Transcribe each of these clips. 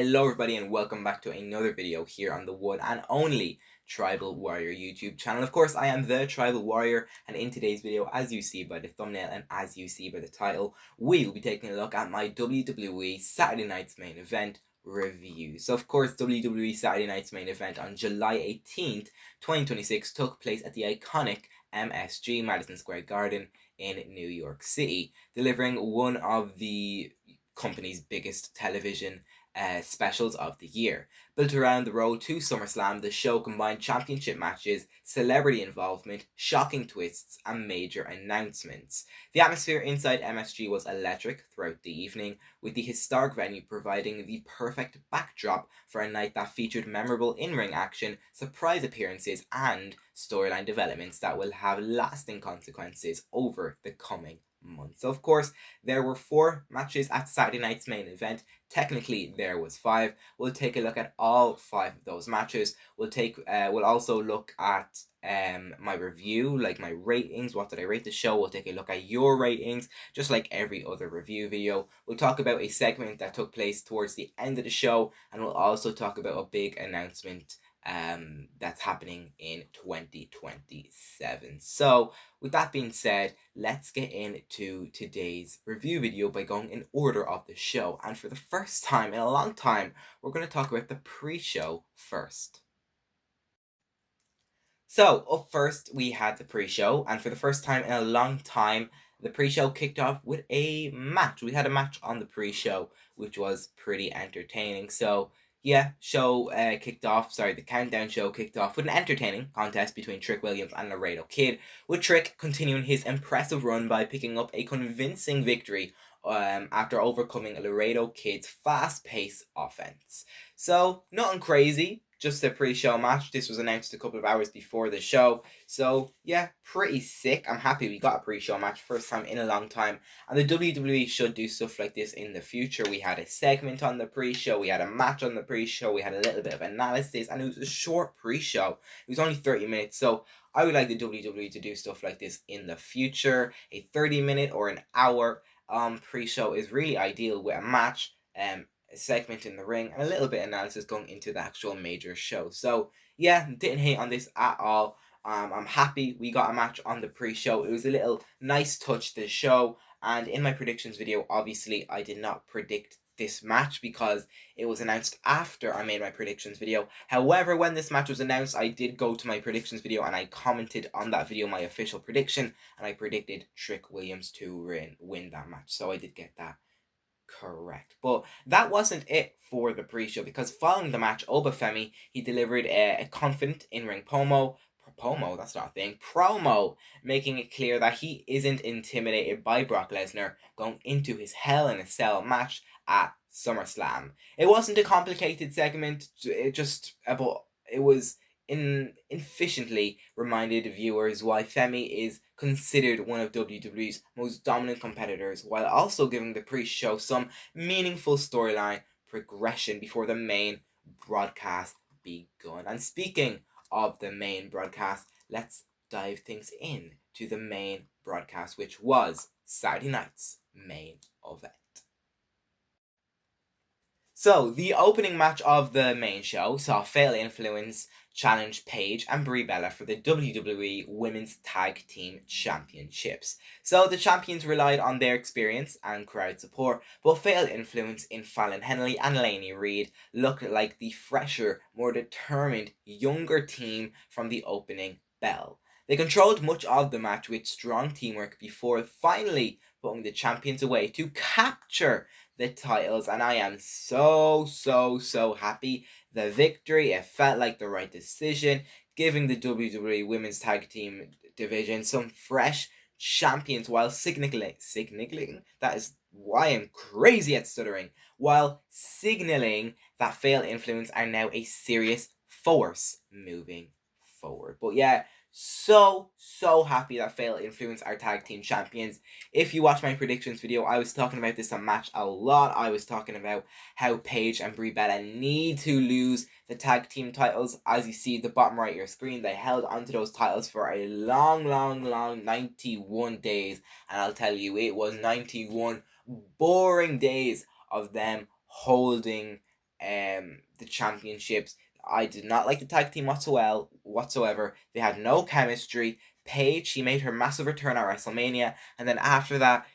Hello everybody and welcome back to another video here on the one and only Tribal Warrior YouTube channel. Of course, I am the Tribal Warrior, and in today's video, as you see by the thumbnail and as you see by the title, we will be taking a look at my WWE Saturday Night's Main Event review. So of course, WWE Saturday Night's Main Event on July 18th, 2026 took place at the iconic MSG, Madison Square Garden in New York City, delivering one of the company's biggest television specials of the year. Built around the road to SummerSlam, the show combined championship matches, celebrity involvement, shocking twists, and major announcements. The atmosphere inside MSG was electric throughout the evening, with the historic venue providing the perfect backdrop for a night that featured memorable in-ring action, surprise appearances, and storyline developments that will have lasting consequences over the coming months. So of course, there were 4 matches at Saturday night's main event. Technically, there was 5. We'll take a look at all 5 of those matches. We'll also look at my review, like my ratings. What did I rate the show? We'll take a look at your ratings, just like every other review video. We'll talk about a segment that took place towards the end of the show, and we'll also talk about a big announcement that's happening in 2027. So with that being said, let's get into today's review video by going in order of the show. And for the first time in a long time, we're going to talk about the pre-show first. So up first, we had the pre-show, and for the first time in a long time, the pre-show kicked off with a match. We had a match on the pre-show, which was pretty entertaining. So yeah, the countdown show kicked off with an entertaining contest between Trick Williams and Laredo Kid, with Trick continuing his impressive run by picking up a convincing victory after overcoming Laredo Kid's fast-paced offense. So nothing crazy, just a pre-show match. This was announced a couple of hours before the show. So yeah, pretty sick. I'm happy we got a pre-show match, first time in a long time. And the WWE should do stuff like this in the future. We had a segment on the pre-show, we had a match on the pre-show, we had a little bit of analysis, and it was a short pre-show. It was only 30 minutes, so I would like the WWE to do stuff like this in the future. A 30-minute or an hour pre-show is really ideal with a match, a segment in the ring, and a little bit of analysis going into the actual major show. So yeah, didn't hate on this at all. I'm happy we got a match on the pre-show. It was a little nice touch to the show, and in my predictions video, obviously I did not predict this match because it was announced after I made my predictions video. However, when this match was announced, I did go to my predictions video and I commented on that video my official prediction, and I predicted Trick Williams to win that match. So I did get that correct. But that wasn't it for the pre-show, because following the match, Obafemi, he delivered a confident in-ring promo, making it clear that he isn't intimidated by Brock Lesnar going into his Hell in a Cell match at SummerSlam. It wasn't a complicated segment, it was efficiently reminded viewers why Femi is considered one of WWE's most dominant competitors, while also giving the pre-show some meaningful storyline progression before the main broadcast begun. And speaking of the main broadcast, let's dive things in to the main broadcast, which was Saturday night's main event. So, the opening match of the main show saw Fatal Influence challenge Paige and Brie Bella for the WWE Women's Tag Team Championships. So, the champions relied on their experience and crowd support, but Fatal Influence in Fallon Henley and Lainey Reed looked like the fresher, more determined, younger team from the opening bell. They controlled much of the match with strong teamwork before finally putting the champions away to capture the titles, and I am so happy. The victory, it felt like the right decision, giving the WWE Women's Tag Team division some fresh champions while signaling, that is why I'm crazy at stuttering, while signaling that Fatal Influence are now a serious force moving forward. But yeah, so happy that Fatal Influence are tag team champions. If you watch my predictions video, I was talking about this on Match a lot. I was talking about how Paige and Brie Bella need to lose the tag team titles. As you see at the bottom right of your screen, they held onto those titles for a long 91 days, and I'll tell you, it was 91 boring days of them holding the championships. I did not like the tag team whatsoever. They had no chemistry. Paige, she made her massive return at WrestleMania, and then after that,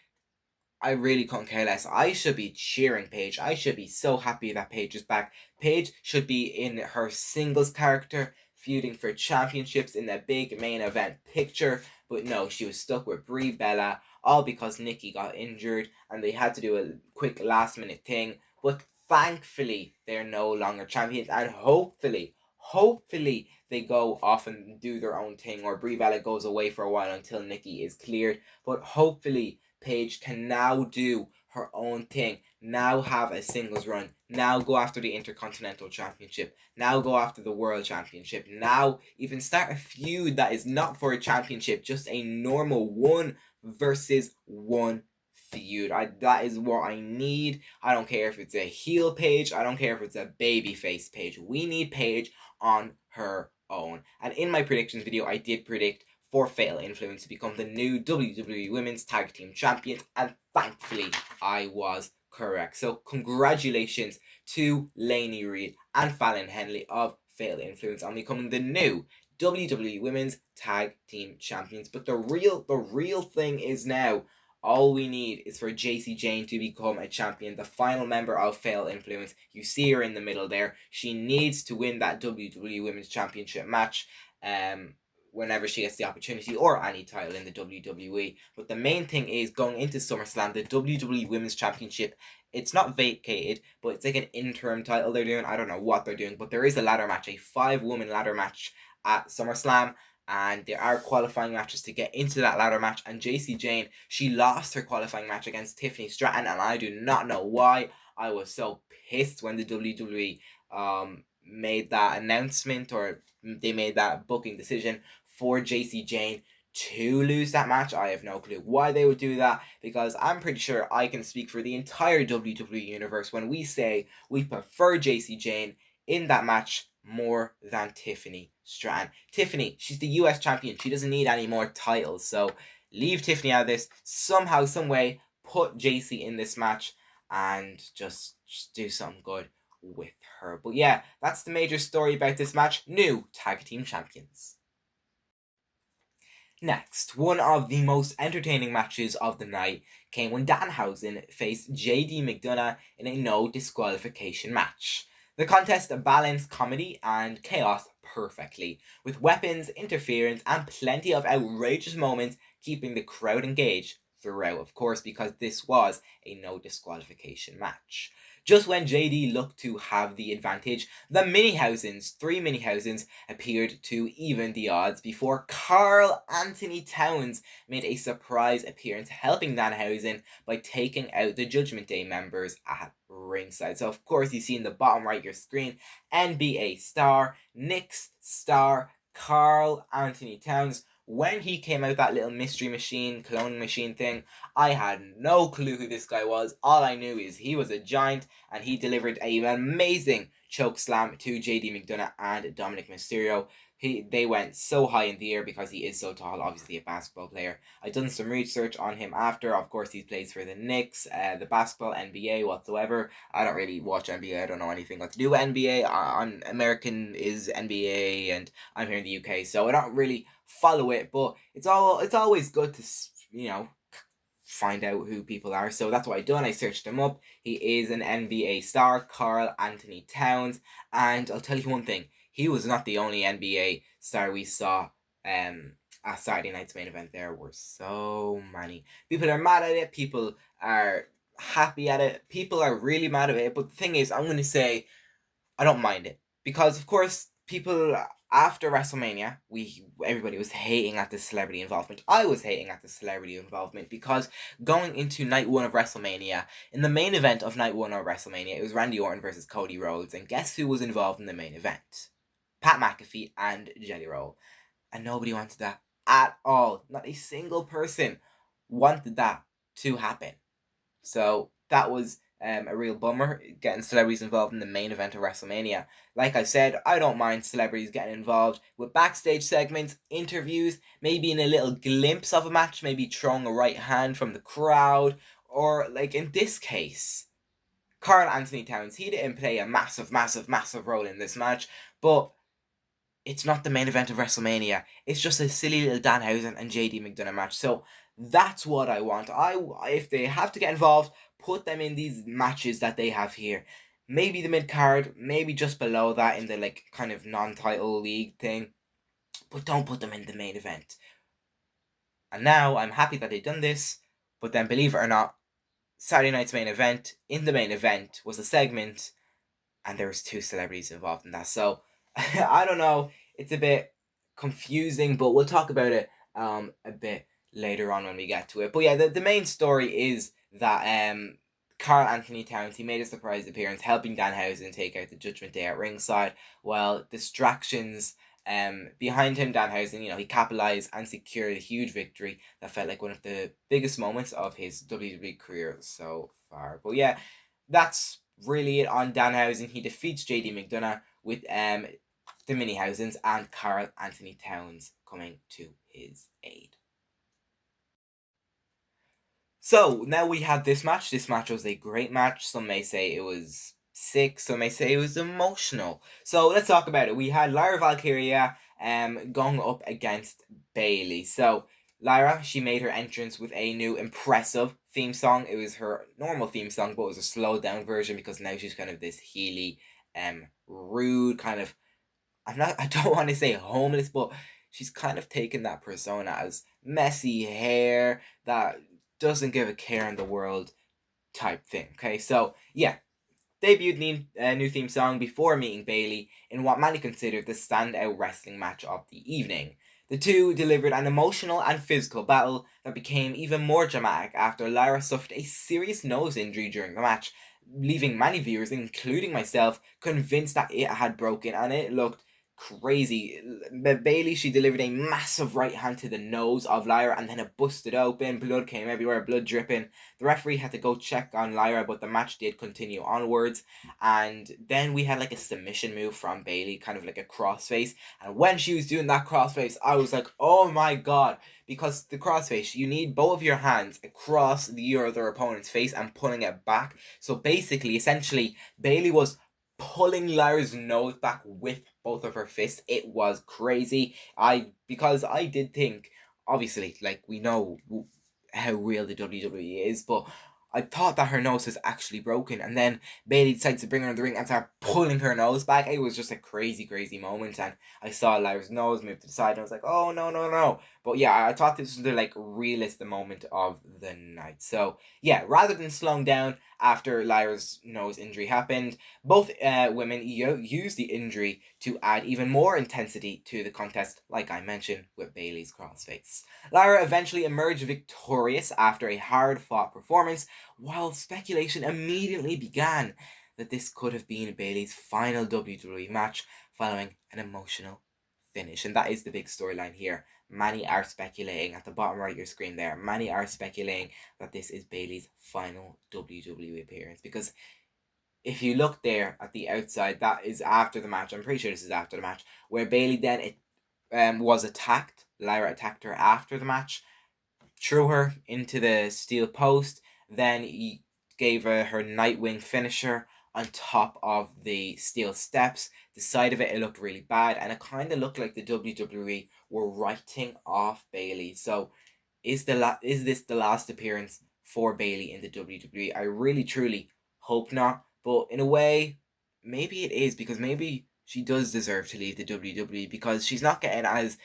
I really couldn't care less. I should be cheering Paige. I should be so happy that Paige is back. Paige should be in her singles character, feuding for championships in the big main event picture. But no, she was stuck with Brie Bella, all because Nikki got injured and they had to do a quick last minute thing. But thankfully, they're no longer champions, and hopefully they go off and do their own thing, or Brie Bella goes away for a while until Nikki is cleared. But hopefully Paige can now do her own thing, now have a singles run, now go after the Intercontinental Championship, now go after the World Championship, now even start a feud that is not for a championship, just a normal 1-versus-1 feud. That is what I need. I don't care if it's a heel Paige, I don't care if it's a babyface Paige. We need Paige on her own. And in my predictions video, I did predict for Fatal Influence to become the new WWE Women's Tag Team Champions, and thankfully I was correct. So congratulations to Lainey Reed and Fallon Henley of Fatal Influence on becoming the new WWE Women's Tag Team Champions. But the real thing is now, all we need is for Jacy Jayne to become a champion, the final member of Fatal Influence. You see her in the middle there. She needs to win that WWE Women's Championship match whenever she gets the opportunity, or any title in the WWE. But the main thing is, going into SummerSlam, the WWE Women's Championship, it's not vacated, but it's like an interim title they're doing. I don't know what they're doing, but there is a ladder match, a 5-woman ladder match at SummerSlam, and there are qualifying matches to get into that ladder match. And Jacy Jayne, she lost her qualifying match against Tiffany Stratton, and I do not know why. I was so pissed when the WWE made that announcement, or they made that booking decision for Jacy Jayne to lose that match. I have no clue why they would do that, because I'm pretty sure I can speak for the entire WWE universe when we say we prefer Jacy Jayne in that match more than Tiffany Stratton. Tiffany, she's the US champion. She doesn't need any more titles, so leave Tiffany out of this. Somehow, some way, put Jacy in this match and just do something good with her. But yeah, that's the major story about this match. New tag team champions. Next, one of the most entertaining matches of the night came when Danhausen faced JD McDonough in a no disqualification match. The contest balanced comedy and chaos perfectly, with weapons, interference, and plenty of outrageous moments keeping the crowd engaged throughout, of course, because this was a no disqualification match. Just when JD looked to have the advantage, the three Minihausens, appeared to even the odds before Karl Anthony Towns made a surprise appearance, helping Danhausen by taking out the Judgment Day members at ringside. So of course you see in the bottom right of your screen, NBA star, Knicks star, Karl Anthony Towns. When he came out, that little mystery machine, cloning machine thing, I had no clue who this guy was. All I knew is he was a giant, and he delivered an amazing choke slam to JD McDonough and Dominic Mysterio. They went so high in the air because he is so tall, obviously a basketball player. I done some research on him after. Of course, he plays for the Knicks, the basketball, NBA whatsoever. I don't really watch NBA. I don't know anything what to do with NBA. I'm American is NBA, and I'm here in the UK, so I don't really follow it. But it's always good to find out who people are. So that's what I done. I searched him up. He is an NBA star, Karl Anthony Towns, and I'll tell you one thing. He was not the only NBA star we saw at Saturday night's main event. There were so many. People are mad at it. People are happy at it. People are really mad at it. But the thing is, I'm going to say I don't mind it. Because, of course, people after WrestleMania, everybody was hating at the celebrity involvement. I was hating at the celebrity involvement because going into night one of WrestleMania, in the main event of night one of WrestleMania, it was Randy Orton versus Cody Rhodes. And guess who was involved in the main event? Pat McAfee and Jelly Roll. And nobody wanted that at all. Not a single person wanted that to happen. So that was a real bummer, getting celebrities involved in the main event of WrestleMania. Like I said, I don't mind celebrities getting involved with backstage segments, interviews, maybe in a little glimpse of a match, maybe throwing a right hand from the crowd, or like in this case, Karl Anthony Towns, he didn't play a massive role in this match, but it's not the main event of WrestleMania. It's just a silly little Danhausen and JD McDonough match. So that's what I want. If they have to get involved, put them in these matches that they have here. Maybe the mid card, maybe just below that in the like kind of non-title league thing, but don't put them in the main event. And now I'm happy that they've done this, but then believe it or not, Saturday night's main event, in the main event was a segment, and there was 2 celebrities involved in that. So I don't know, it's a bit confusing, but we'll talk about it a bit later on when we get to it. But yeah, the main story is that Karl Anthony Towns, he made a surprise appearance helping Danhausen take out the Judgment Day at ringside, while distractions behind him, Danhausen, he capitalized and secured a huge victory that felt like one of the biggest moments of his WWE career so far. But yeah, that's really it on Danhausen. He defeats JD McDonough with the Minihausens and Karl Anthony Towns coming to his aid. So now we have this match. This match was a great match. Some may say it was sick. Some may say it was emotional. So let's talk about it. We had Lyra Valkyria going up against Bayley. So Lyra, she made her entrance with a new impressive theme song. It was her normal theme song, but it was a slowed down version because now she's kind of this heely, rude kind of. I don't want to say homeless, but she's kind of taken that persona as messy hair that doesn't give a care in the world type thing. Okay, so yeah, debuted new theme song before meeting Bayley in what many considered the standout wrestling match of the evening. The two delivered an emotional and physical battle that became even more dramatic after Lyra suffered a serious nose injury during the match, leaving many viewers, including myself, convinced that it had broken, and it looked crazy. Bayley, she delivered a massive right hand to the nose of Lyra, and then it busted open. Blood came everywhere, blood dripping. The referee had to go check on Lyra, but the match did continue onwards. And then we had like a submission move from Bayley, kind of like a crossface. And when she was doing that crossface, I was like, oh my god. Because the crossface, you need both of your hands across your other opponent's face and pulling it back. So basically, essentially, Bayley was pulling Lyra's nose back with both of her fists. It was crazy. Because I did think, obviously, like we know how real the WWE is, but I thought that her nose was actually broken, and then Bayley decided to bring her in the ring and start pulling her nose back. It was just a crazy moment, and I saw Lyra's nose move to the side, and I was like, oh no. But yeah, I thought this was the like realest moment of the night. So yeah, rather than slowing down after Lyra's nose injury happened, both women used the injury to add even more intensity to the contest, like I mentioned with Bayley's crossface. Lyra eventually emerged victorious after a hard-fought performance, while speculation immediately began that this could have been Bayley's final WWE match following an emotional finish. And that is the big storyline here. Many are speculating at the bottom right of your screen there. Many are speculating that this is Bayley's final WWE appearance, because if you look there at the outside, that is after the match. I'm pretty sure this is after the match, where Bayley then was attacked. Lyra attacked her after the match, threw her into the steel post, then he gave her Nightwing finisher on top of the steel steps. The side of it looked really bad, and it kind of looked like the WWE were writing off Bayley. So is this the last appearance for Bayley in the WWE? I really truly hope not, but in a way, maybe it is, because maybe she does deserve to leave the WWE because she's not getting as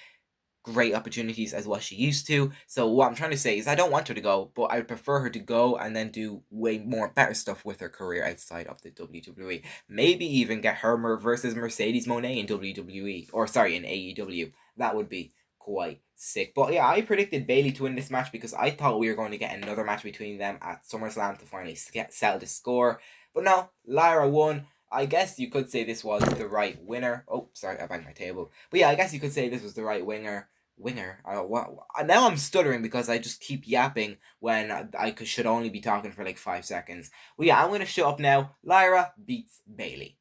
great opportunities as what she used to. So what I'm trying to say is I don't want her to go, but I would prefer her to go and then do way more better stuff with her career outside of the WWE. Maybe even get her versus Mercedes Moné in WWE, or sorry, in AEW. That would be quite sick. But yeah, I predicted Bayley to win this match because I thought we were going to get another match between them at SummerSlam to finally settle the score. But no, Lyra won. I guess you could say this was the right winner. Oh, sorry, I banged my table. But yeah, I guess you could say this was the right winner. Now I'm stuttering because I just keep yapping when I should only be talking for like 5 seconds. Well, yeah, I'm going to shut up now. Lyra beats Bayley.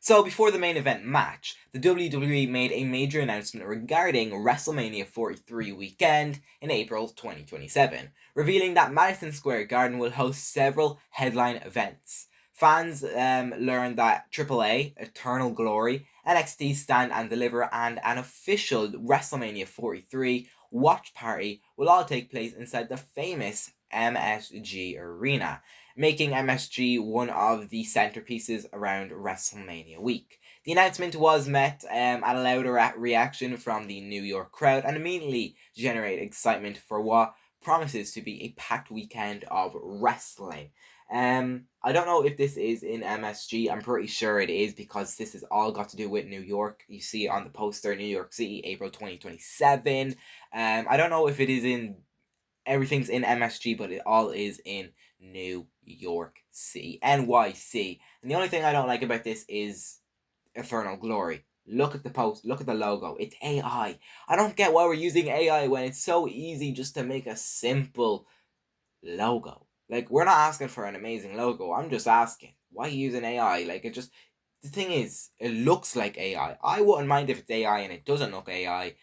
So before the main event match, the WWE made a major announcement regarding WrestleMania 43 weekend in April 2027, revealing that Madison Square Garden will host several headline events. Fans learned that AAA, Eternal Glory, NXT Stand and Deliver, and an official WrestleMania 43 watch party will all take place inside the famous MSG Arena, making MSG one of the centerpieces around WrestleMania week. The announcement was met at a louder reaction from the New York crowd and immediately generated excitement for what promises to be a packed weekend of wrestling. I don't know if this is in MSG. I'm pretty sure it is because this has all got to do with New York. You see it on the poster, New York City, April 2027. I don't know if it is in everything's in MSG, but it all is in New York City, NYC. And the only thing I don't like about this is Eternal Glory. Look at the post, look at the logo. It's AI. I don't get why we're using AI when it's so easy just to make a simple logo. Like, we're not asking for an amazing logo. I'm just asking, why use an AI? Like, it just, the thing is, it looks like AI. I wouldn't mind if it's AI and it doesn't look AI,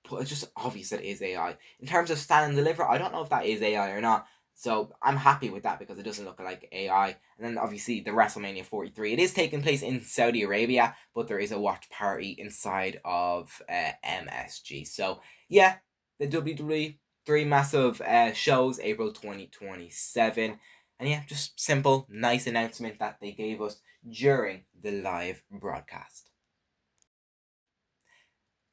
but it's just obvious that it is AI. In terms of stand and deliver, I don't know if that is AI or not. So I'm happy with that because it doesn't look like AI. And then obviously the WrestleMania 43. It is taking place in Saudi Arabia, but there is a watch party inside of MSG. So yeah, the WWE 3 massive shows, April 2027. And yeah, just simple, nice announcement that they gave us during the live broadcast.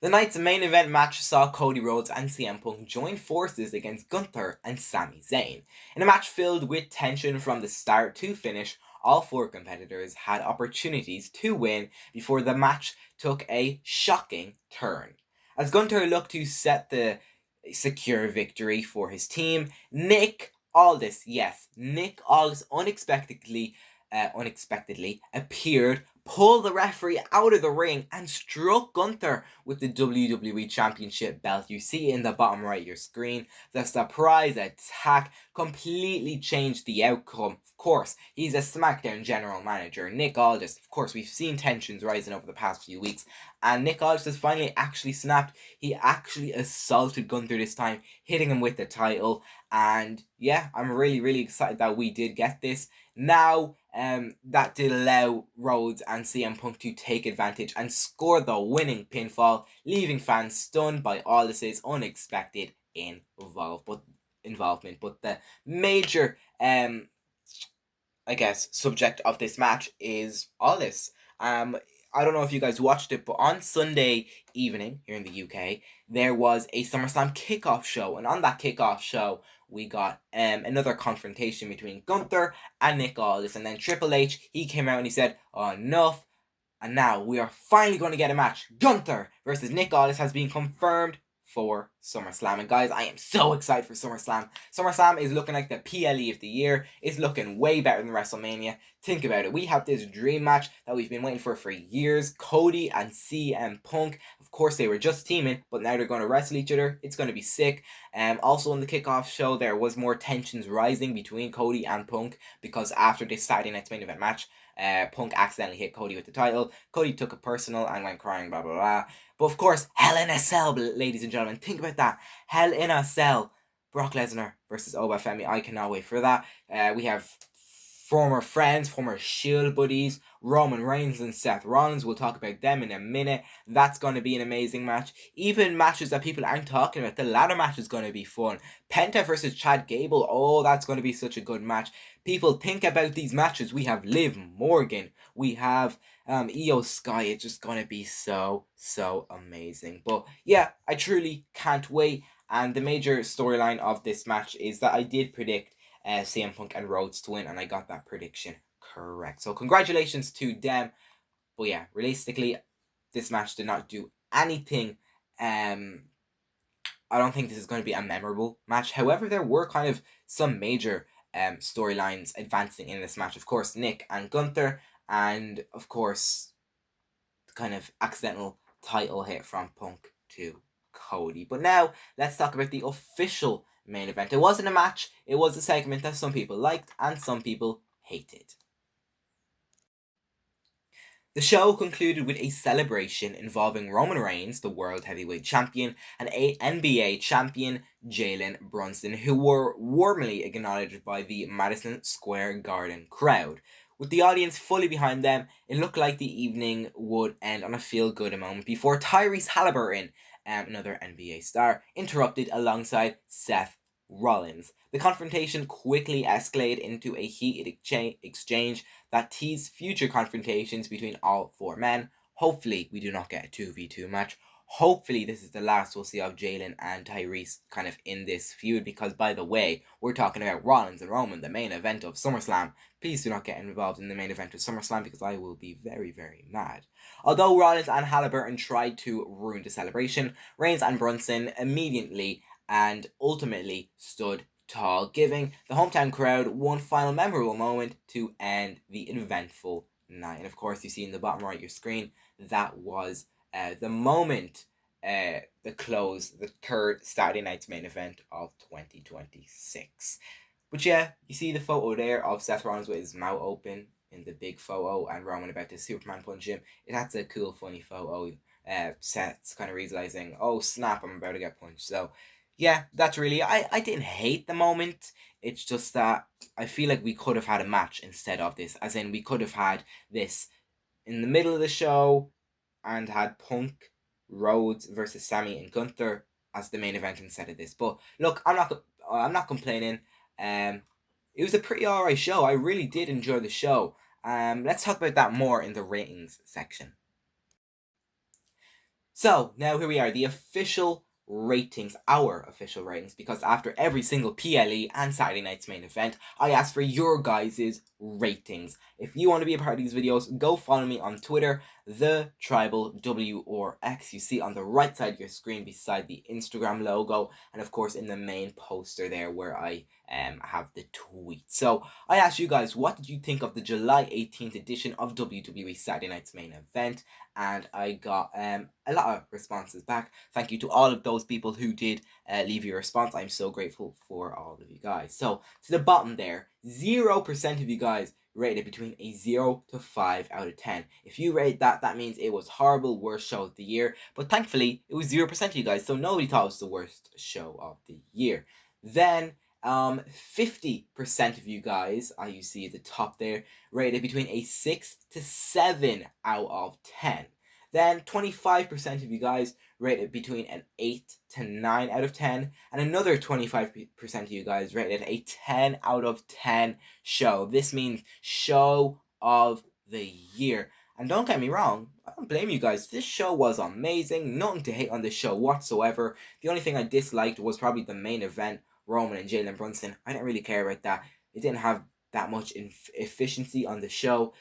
The night's main event match saw Cody Rhodes and CM Punk join forces against Gunther and Sami Zayn. In a match filled with tension from the start to finish, all four competitors had opportunities to win before the match took a shocking turn. As Gunther looked to set the secure victory for his team, Nick Aldis, yes, Nick Aldis unexpectedly appeared, pulled the referee out of the ring, and struck Gunther with the WWE Championship belt. You see it in the bottom right of your screen. The surprise attack completely changed the outcome. Of course, he's a SmackDown general manager, Nick Aldis. Of course, we've seen tensions rising over the past few weeks, and Nick Aldis has finally actually snapped. He actually assaulted Gunther this time, hitting him with the title. And yeah, I'm really excited that we did get this. Now, that did allow Rhodes and CM Punk to take advantage and score the winning pinfall, leaving fans stunned by Aldis' unexpected involvement. But the major, I guess, subject of this match is Aldis. I don't know if you guys watched it, but on Sunday evening here in the UK, there was a SummerSlam kickoff show, and on that kickoff show, we got another confrontation between Gunther and Nick Aldis, and then Triple H, he came out and he said, oh, enough, and now we are finally going to get a match. Gunther versus Nick Aldis has been confirmed for SummerSlam. And guys, I am so excited for SummerSlam. SummerSlam is looking like the PLE of the year. It's looking way better than WrestleMania. Think about it. We have this dream match that we've been waiting for years. Cody and CM Punk. Of course, they were just teaming, but now they're going to wrestle each other. It's going to be sick. Also in the kickoff show, there was more tensions rising between Cody and Punk because after this Saturday night's main event match, Punk accidentally hit Cody with the title. Cody took it personal and went crying, blah, blah, blah. But of course, Hell in a Cell, ladies and gentlemen. Think about that. Hell in a Cell. Brock Lesnar versus Obafemi. I cannot wait for that. We have former friends, former Shield buddies, Roman Reigns and Seth Rollins. We'll talk about them in a minute. That's going to be an amazing match. Even matches that people aren't talking about. The ladder match is going to be fun. Penta versus Chad Gable. Oh, that's going to be such a good match. People think about these matches. We have Liv Morgan. We have Io Sky. It's just going to be so amazing. But yeah, I truly can't wait. And the major storyline of this match is that I did predict CM Punk and Rhodes to win, and I got that prediction correct. So congratulations to them. But yeah, realistically, this match did not do anything. I don't think this is going to be a memorable match. However, there were kind of some major storylines advancing in this match. Of course, Nick and Gunther, and of course, the kind of accidental title hit from Punk to Cody. But now, let's talk about the official main event. It wasn't a match, it was a segment that some people liked and some people hated. The show concluded with a celebration involving Roman Reigns, the World Heavyweight Champion, and NBA champion Jalen Brunson, who were warmly acknowledged by the Madison Square Garden crowd. With the audience fully behind them, it looked like the evening would end on a feel-good moment before Tyrese Halliburton, another NBA star, interrupted alongside Seth Rollins. The confrontation quickly escalated into a heated exchange that tease future confrontations between all four men. Hopefully, we do not get a 2v2 match. Hopefully, this is the last we'll see of Jalen and Tyrese kind of in this feud, because, by the way, we're talking about Rollins and Roman, the main event of SummerSlam. Please do not get involved in the main event of SummerSlam, because I will be very, very mad. Although Rollins and Halliburton tried to ruin the celebration, Reigns and Brunson immediately and ultimately stood tall, giving the hometown crowd one final memorable moment to end the eventful night. And of course, you see in the bottom right of your screen, that was the moment, the close, the third Saturday night's main event of 2026. But yeah, you see the photo there of Seth Rollins with his mouth open in the big photo, and Roman about to Superman punch him. That's a cool, funny photo. Seth's kind of realizing, oh snap, I'm about to get punched. So yeah, that's really, I didn't hate the moment. It's just that I feel like we could have had a match instead of this. As in, we could have had this in the middle of the show and had Punk, Rhodes versus Sammy and Gunther as the main event instead of this. But look, I'm not complaining. It was a pretty alright show. I really did enjoy the show. Let's talk about that more in the ratings section. So now here we are, the official ratings, our official ratings, because after every single PLE and Saturday night's main event, I ask for your guys' ratings. If you want to be a part of these videos, go follow me on Twitter, the Tribal W or X. You see on the right side of your screen beside the Instagram logo, and of course in the main poster there where I have the tweet. So I asked you guys, what did you think of the July 18th edition of WWE Saturday night's main event? And I got a lot of responses back. Thank you to all of those people who did leave your response. I'm so grateful for all of you guys. So to the bottom there, 0% of you guys rated between a 0 to 5 out of 10. If you rate that, that means it was horrible, worst show of the year. But thankfully, it was 0% of you guys, so nobody thought it was the worst show of the year. Then 50% of you guys, you see at the top there, rated between a 6 to 7 out of 10. Then 25% of you guys rated between an 8 to 9 out of 10. And another 25% of you guys rated a 10 out of 10 show. This means show of the year. And don't get me wrong, I don't blame you guys. This show was amazing. Nothing to hate on this show whatsoever. The only thing I disliked was probably the main event, Roman and Jalen Brunson. I didn't really care about that. It didn't have that much efficiency on the show.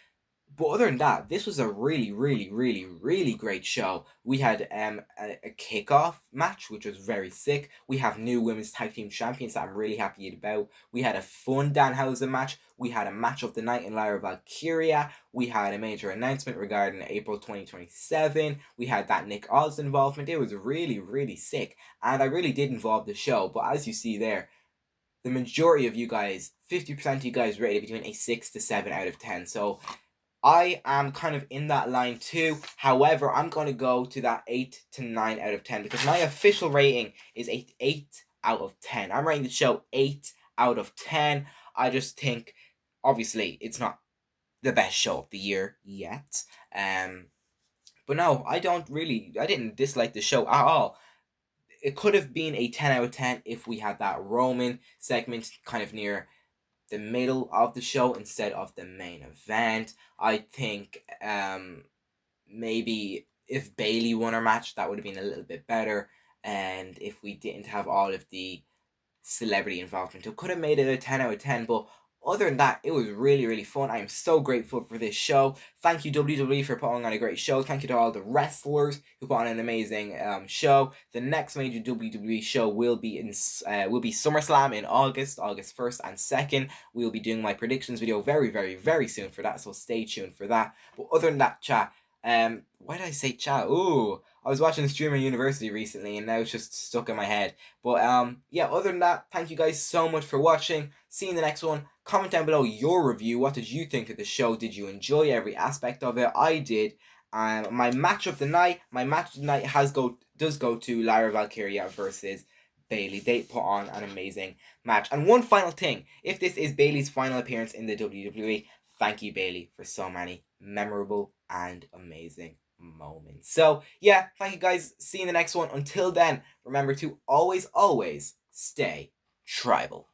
But other than that, this was a really, really, really, really great show. We had a kickoff match, which was very sick. We have new women's tag team champions that I'm really happy about. We had a fun Danhausen match. We had a match of the night in Lyra Valkyria. We had a major announcement regarding April 2027. We had that Nick Aldis involvement. It was really, really sick. And I really did involve the show. But as you see there, the majority of you guys, 50% of you guys rated between a 6 to 7 out of 10. So I am kind of in that line too. However, I'm going to go to that 8 to 9 out of 10 because my official rating is 8 out of 10. I'm rating the show 8 out of 10. I just think, obviously, it's not the best show of the year yet. But no, I didn't dislike the show at all. It could have been a 10 out of 10 if we had that Roman segment kind of near the middle of the show instead of the main event. I think maybe if Bayley won our match, that would have been a little bit better. And if we didn't have all of the celebrity involvement, it could have made it a 10 out of 10. But other than that, it was really, really fun. I am so grateful for this show. Thank you, WWE, for putting on a great show. Thank you to all the wrestlers who put on an amazing show. The next major WWE show will be SummerSlam in August 1st and 2nd. We'll be doing my predictions video very, very, very soon for that, so stay tuned for that. But other than that, chat, Why did I say Chow? Ooh, I was watching Streamer University recently, and now it's just stuck in my head. But yeah. Other than that, thank you guys so much for watching. See you in the next one. Comment down below your review. What did you think of the show? Did you enjoy every aspect of it? I did. My match of the night. My match of the night does go to Lyra Valkyria versus Bayley. They put on an amazing match. And one final thing: if this is Bayley's final appearance in the WWE, thank you, Bayley, for so many memorable and amazing moments. So yeah, thank you guys. See you in the next one. Until then, remember to always, always stay tribal.